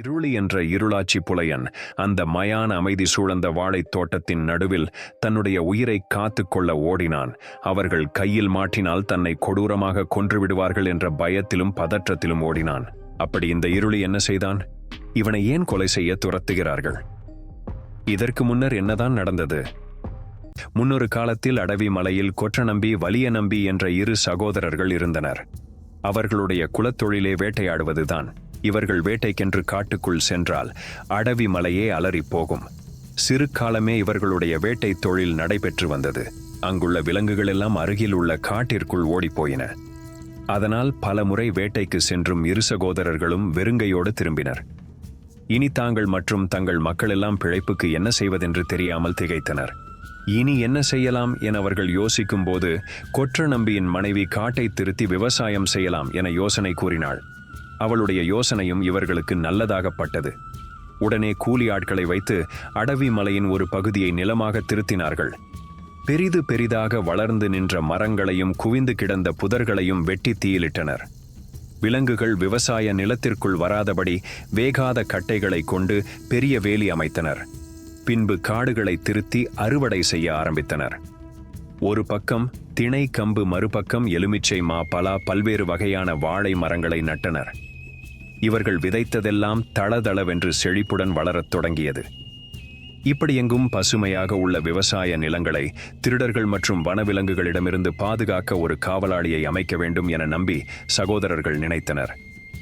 இருளி என்ற இருளாட்சி புலையன் அந்த மயான அமைதி சூழ்ந்த வாழைத் தோட்டத்தின் நடுவில் தன்னுடைய உயிரை காத்து கொள்ள ஓடினான். அவர்கள் கையில் மாட்டினால் தன்னை கொடூரமாக கொன்றுவிடுவார்கள் என்ற பயத்திலும் பதற்றத்திலும் ஓடினான். அப்படி இந்த இருளி என்ன செய்தான்? இவனை ஏன் கொலை செய்ய துரத்துகிறார்கள்? இதற்கு முன்னர் என்னதான் நடந்தது? முன்னொரு காலத்தில் அடவி மலையில் கொற்றநம்பி வலிய நம்பி என்ற இரு சகோதரர்கள் இருந்தனர். அவர்களுடைய குலத்தொழிலே வேட்டையாடுவதுதான். இவர்கள் வேட்டைக்கென்று காட்டுக்குள் சென்றால் அடவி மலையே அலறி போகும். சிறு காலமே இவர்களுடைய வேட்டை தொழில் நடைபெற்று வந்தது. அங்குள்ள விலங்குகள் எல்லாம் அருகில் உள்ள காட்டிற்குள் ஓடிப்போயின. அதனால் பல முறை வேட்டைக்கு சென்றும் இரு சகோதரர்களும் வெறுங்கையோடு திரும்பினர். இனி தாங்கள் மற்றும் தங்கள் மக்களெல்லாம் பிழைப்புக்கு என்ன செய்வதென்று தெரியாமல் திகைத்தனர். இனி என்ன செய்யலாம் என அவர்கள் யோசிக்கும் போது கொற்ற நம்பியின் மனைவி காட்டை திருத்தி விவசாயம் செய்யலாம் என யோசனை கூறினாள். அவளுடைய யோசனையும் இவர்களுக்கு நல்லதாகப்பட்டது. உடனே கூலி ஆட்களை வைத்து அடவி மலையின் ஒரு பகுதியை நிலமாக திருத்தினார்கள். பெரிதாக வளர்ந்து நின்ற மரங்களையும் குவிந்து கிடந்த புதர்களையும் வெட்டி தீயிலிட்டனர். விலங்குகள் விவசாய நிலத்திற்குள் வராதபடி வேகாத கட்டைகளை கொண்டு பெரிய வேலி அமைத்தனர். பின்பு காடுகளை திருத்தி அறுவடை செய்ய ஆரம்பித்தனர். ஒரு பக்கம் திணை கம்பு, மறுபக்கம் எலுமிச்சை, மா, பலா, பல்வேறு வகையான வாழை மரங்களை நட்டனர். இவர்கள் விதைத்ததெல்லாம் தளதளவென்று செழிப்புடன் வளரத் தொடங்கியது. இப்படி எங்கும் பசுமையாக உள்ள விவசாய நிலங்களை திருடர்கள் மற்றும் வனவிலங்குகளிடமிருந்து பாதுகாக்க ஒரு காவலாளியை அமைக்க வேண்டும் என நம்பி சகோதரர்கள் நினைத்தனர்.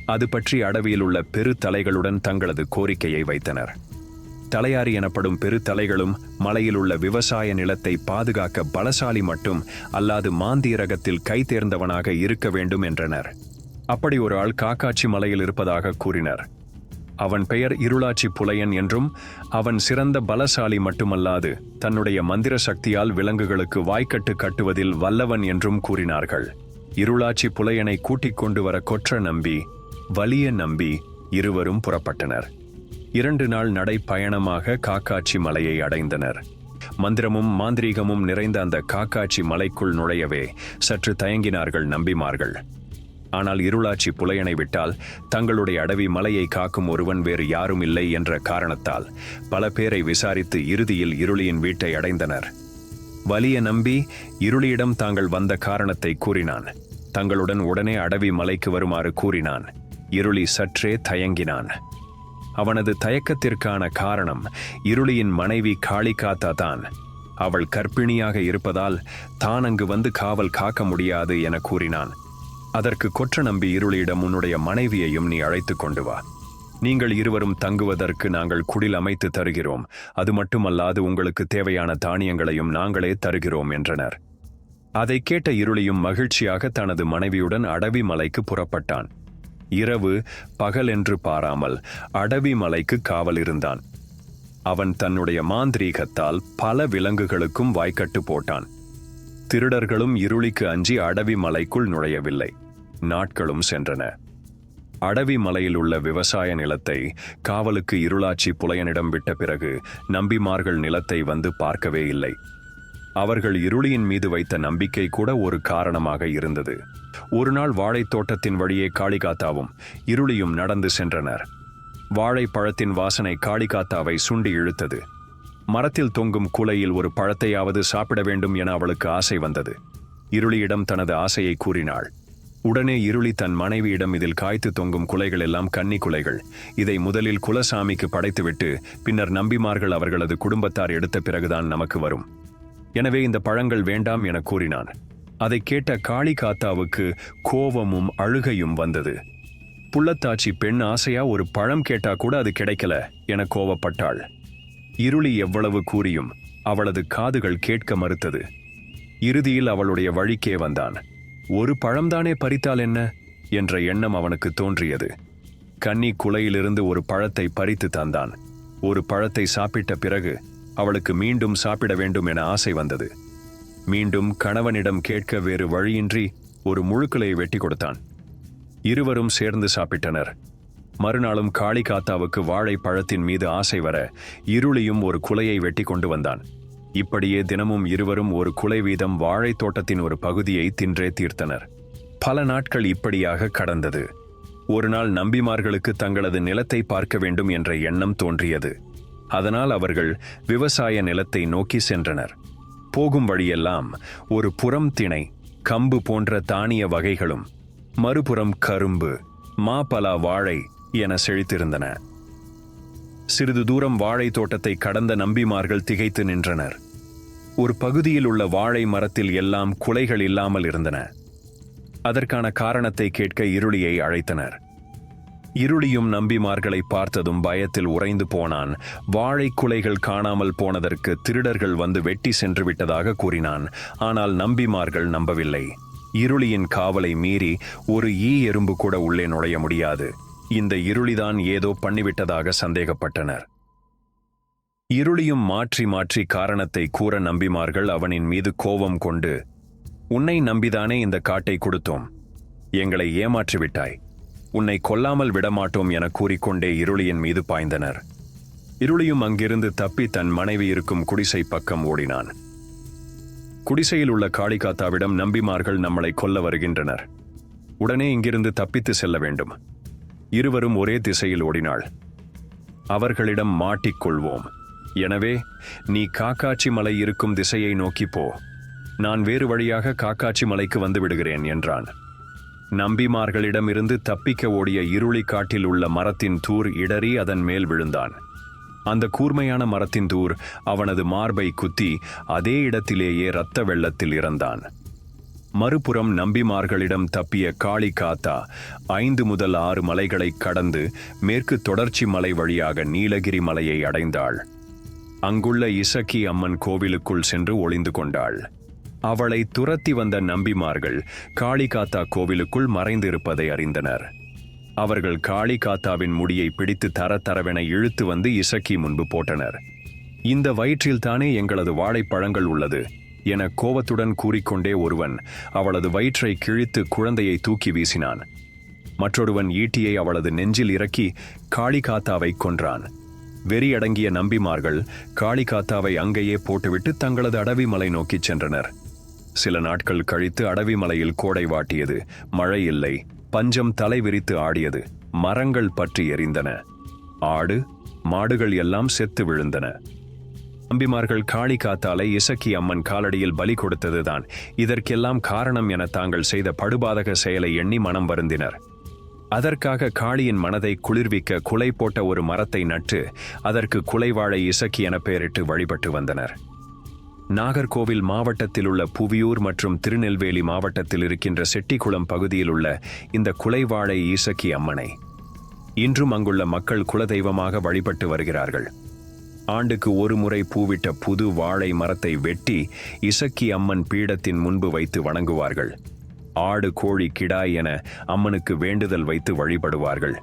அது பற்றி அடவியில் உள்ள பெரு தலைகளுடன் தங்களது கோரிக்கையை வைத்தனர். தலையாரி எனப்படும் பெரு தலைகளும் மலையில் உள்ள விவசாய நிலத்தை பாதுகாக்க பலசாலி மட்டும் அல்லாது மாந்திய ரகத்தில் கை தேர்ந்தவனாக இருக்க வேண்டும் என்றனர். அப்படி ஒரு ஆள் காக்காட்சி மலையில் இருப்பதாக கூறினர். அவன் பெயர் இருளாட்சி புலையன் என்றும் அவன் சிறந்த பலசாலி மட்டுமல்லாது தன்னுடைய மந்திர சக்தியால் விலங்குகளுக்கு வாய்க்கட்டு கட்டுவதில் வல்லவன் என்றும் கூறினார்கள். இருளாட்சி புலையனை கூட்டிக் கொண்டு வர கொற்ற நம்பி, வலிய நம்பி இருவரும் புறப்பட்டனர். 2 நாள் நடைப்பயணமாக காக்காட்சி மலையை அடைந்தனர். மந்திரமும் மாந்திரீகமும் நிறைந்த அந்த காக்காட்சி மலைக்குள் நுழையவே சற்று தயங்கினார்கள் நம்பிமார்கள். ஆனால் இருளாட்சி புலையனை விட்டால் தங்களுடைய அடவி மலையை காக்கும் ஒருவன் வேறு யாரும் இல்லை என்ற காரணத்தால் பல பேரை விசாரித்து இறுதியில் இருளியின் வீட்டை அடைந்தனர். வலிய நம்பி இருளியிடம் தாங்கள் வந்த காரணத்தை கூறினான். தங்களுடன் உடனே அடவி மலைக்கு வருமாறு கூறினான். இருளி சற்றே தயங்கினான். அவனது தயக்கத்திற்கான காரணம் இருளியின் மனைவி காளிகாத்தா தான். அவள் கர்ப்பிணியாக இருப்பதால் தான் அங்கு வந்து காவல் காக்க முடியாது என கூறினான். அதற்கு கொற்ற நம்பி இருளியிடம், உன்னுடைய மனைவியையும் நீ அழைத்து கொண்டு வா. நீங்கள் இருவரும் தங்குவதற்கு நாங்கள் குடில் அமைத்து தருகிறோம். அது மட்டுமல்லாது உங்களுக்கு தேவையான தானியங்களையும் நாங்களே தருகிறோம் என்றனர். அதை கேட்ட இருளியும் மகிழ்ச்சியாக தனது மனைவியுடன் அடவி மலைக்கு புறப்பட்டான். இரவு பகல் என்று பாராமல் அடவி மலைக்கு காவல் இருந்தான். அவன் தன்னுடைய மாந்திரீகத்தால் பல விலங்குகளுக்கும் வாய்க்கட்டு போட்டான். திருடர்களும் இருளிக்கு அஞ்சி அடவி மலைக்குள் நுழையவில்லை. நாட்களும் சென்றன. அடவி மலையில் உள்ள விவசாய நிலத்தை காவலுக்கு இருளாட்சி புலையனிடம் விட்ட பிறகு நம்பிமார்கள் நிலத்தை வந்து பார்க்கவே இல்லை. அவர்கள் இருளியின் மீது வைத்த நம்பிக்கை கூட ஒரு காரணமாக இருந்தது. ஒரு நாள் வாழைத் தோட்டத்தின் வழியே காளிகாத்தாவும் இருளியும் நடந்து சென்றனர். வாழைப்பழத்தின் வாசனை காளிகாத்தாவை சுண்டி இழுத்தது. மரத்தில் தொங்கும் குலையில் ஒரு பழத்தையாவது சாப்பிட வேண்டும் என அவளுக்கு ஆசை வந்தது. இருளியிடம் தனது ஆசையை கூறினாள். உடனே இருளி தன் மனைவியிடம், இதில் காய்த்து தொங்கும் குலைகள் எல்லாம் கன்னி குலைகள். இதை முதலில் குலசாமிக்கு படைத்துவிட்டு பின்னர் நம்பிமார்கள் அவர்களது குடும்பத்தார் எடுத்த பிறகுதான் நமக்கு வரும். எனவே இந்த பழங்கள் வேண்டாம் என கூறினான். அதை கேட்ட காளிகாத்தாவுக்கு கோபமும் அழுகையும் வந்தது. புள்ளத்தாச்சி பெண் ஆசையா ஒரு பழம் கேட்டா கூட அது கிடைக்கல என கோபப்பட்டாள். இருளி எவ்வளவு கூறியும் அவளது காதுகள் கேட்க மறுத்தது. இறுதியில் அவளுடைய வழிக்கே வந்தான். ஒரு பழம்தானே பறித்தால் என்ன என்ற எண்ணம் அவனுக்கு தோன்றியது. கன்னி குலையிலிருந்து ஒரு பழத்தை பறித்து தந்தான். ஒரு பழத்தை சாப்பிட்ட பிறகு அவளுக்கு மீண்டும் சாப்பிட வேண்டும் என ஆசை வந்தது. மீண்டும் கணவனிடம் கேட்க வேறு வழியின்றி ஒரு முழுக்குலையை வெட்டி கொடுத்தான். இருவரும் சேர்ந்து சாப்பிட்டனர். மறுநாளும் காளிகாத்தாவுக்கு வாழை பழத்தின் மீது ஆசை வர இருளியும் ஒரு குலையை வெட்டி கொண்டு வந்தான். இப்படியே தினமும் இருவரும் ஒரு குலை வீதம் வாழைத் தோட்டத்தின் ஒரு பகுதியை தின்றே தீர்த்தனர். பல நாட்கள் இப்படியாக கடந்தது. ஒருநாள் நம்பிமார்களுக்கு தங்களது நிலத்தை பார்க்க வேண்டும் என்ற எண்ணம் தோன்றியது. அதனால் அவர்கள் விவசாய நிலத்தை நோக்கி சென்றனர். போகும் வழியெல்லாம் ஒரு புறம் திணை, கம்பு போன்ற தானிய வகைகளும், மறுபுறம் கரும்பு, மாப்பலா, வாழை என செழித்திருந்தன. சிறிது தூரம் வாழை தோட்டத்தை கடந்த நம்பிமார்கள் திகைத்து நின்றனர். ஒரு பகுதியில் உள்ள வாழை மரத்தில் எல்லாம் குலைகள் இல்லாமல் இருந்தன. அதற்கான காரணத்தை கேட்க இருளியை அழைத்தனர். இருளியும் நம்பிமார்களை பார்த்ததும் பயத்தில் உறைந்து போனான். வாழை குலைகள் காணாமல் போனதற்கு திருடர்கள் வந்து வெட்டி சென்று விட்டதாக கூறினான். ஆனால் நம்பிமார்கள் நம்பவில்லை. இருளியின் காவலை மீறி ஒரு எறும்பு கூட உள்ளே நுழைய முடியாது. இந்த இருளிதான் ஏதோ பண்ணிவிட்டதாக சந்தேகப்பட்டனர். இருளியும் மாற்றி மாற்றி காரணத்தை கூற நம்பிமார்கள் அவனின் மீது கோபம் கொண்டு, உன்னை நம்பிதானே இந்த காட்டை கொடுத்தோம், எங்களை ஏமாற்றிவிட்டாய், உன்னை கொல்லாமல் விடமாட்டோம் என கூறிக்கொண்டே இருளியின் மீது பாய்ந்தனர். இருளியும் அங்கிருந்து தப்பி தன் மனைவி இருக்கும் குடிசை பக்கம் ஓடினான். குடிசையில் உள்ள காளிகாத்தாவிடம், நம்பிமார்கள் நம்மளை கொல்ல வருகின்றனர், உடனே இங்கிருந்து தப்பித்து செல்ல வேண்டும். இருவரும் ஒரே திசையில் ஓடினாள். அவர்களிடம் மாட்டிக்கொள்வோம், எனவே நீ காக்காட்சி மலை இருக்கும் திசையை நோக்கி போ, நான் வேறு வழியாக காக்காட்சி மலைக்கு வந்து விடுகிறேன் என்றான். நம்பிமார்களிடமிருந்து தப்பிக்க ஓடிய இருளி காட்டில் உள்ள மரத்தின் தூர் இடறி அதன் மேல் விழுந்தான். அந்த கூர்மையான மரத்தின் தூர் அவனது மார்பை குத்தி அதே இடத்திலேயே இரத்த வெள்ளத்தில் இறந்தான். மறுபுறம் நம்பிமார்களிடம் தப்பிய காளிகாத்தா 5 முதல் 6 மலைகளை கடந்து மேற்கு தொடர்ச்சி மலை வழியாக நீலகிரி மலையை அடைந்தாள். அங்குள்ள இசக்கி அம்மன் கோவிலுக்குள் சென்று ஒளிந்து கொண்டாள். அவளை துரத்தி வந்த நம்பிமார்கள் காளிகாத்தா கோவிலுக்குள் மறைந்திருப்பதை அறிந்தனர். அவர்கள் காளிகாத்தாவின் முடியை பிடித்து தரவென இழுத்து வந்து இசக்கி முன்பு போட்டனர். இந்த வயிற்றில்தானே எங்களது வாழைப்பழங்கள் உள்ளது என கோபத்துடன் கூறிக்கொண்டே ஒருவன் அவளது வயிற்றை கிழித்து குழந்தையை தூக்கி வீசினான். மற்றொருவன் ஈட்டியை அவளது நெஞ்சில் இறக்கி காளிகாத்தாவை கொன்றான். வெறியடங்கிய நம்பிமார்கள் காளிகாத்தாவை அங்கேயே போட்டுவிட்டு தங்களது அடவி மலை நோக்கிச் சென்றனர். சில நாட்கள் கழித்து அடவி மலையில் கோடை வாட்டியது. மழை இல்லை. பஞ்சம் தலை விரித்து ஆடியது. மரங்கள் பற்றி எரிந்தன. ஆடு மாடுகள் எல்லாம் செத்து விழுந்தன. நம்பிமார்கள் காளிகாத்தாலை இசக்கி அம்மன் காலடியில் பலி கொடுத்ததுதான் இதற்கெல்லாம் காரணம் என தாங்கள் செய்த படுபாதக செயலை எண்ணி மனம் வருந்தினர். அதற்காக காளியின் மனதை குளிர்விக்க குலை போட்ட ஒரு மரத்தை நட்டு அதற்கு குலைவாழை இசக்கி என பெயரிட்டு வழிபட்டு வந்தனர். நாகர்கோவில் மாவட்டத்தில் உள்ள புவியூர் மற்றும் திருநெல்வேலி மாவட்டத்தில் இருக்கின்ற செட்டிக்குளம் பகுதியில் உள்ள இந்த குலைவாழை இசக்கி அம்மனை இன்றும் அங்குள்ள மக்கள் குலதெய்வமாக வழிபட்டு வருகிறார்கள். ஆண்டுக்கு ஒரு முறை பூவிட்ட புது வாழை மரத்தை வெட்டி இசக்கி அம்மன் பீடத்தின் முன்பு வைத்து வணங்குவார்கள். ஆடு கோழி கிடாய் என அம்மனுக்கு வேண்டுதல் வைத்து வழிபடுவார்கள்.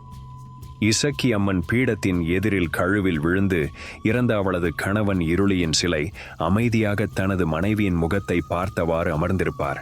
இசக்கி அம்மன் பீடத்தின் எதிரில் கழுவில் விழுந்து இறந்த அவளது கணவன் இருளியின் சிலை அமைதியாக தனது மனைவியின் முகத்தை பார்த்தவாறு அமர்ந்திருப்பார்.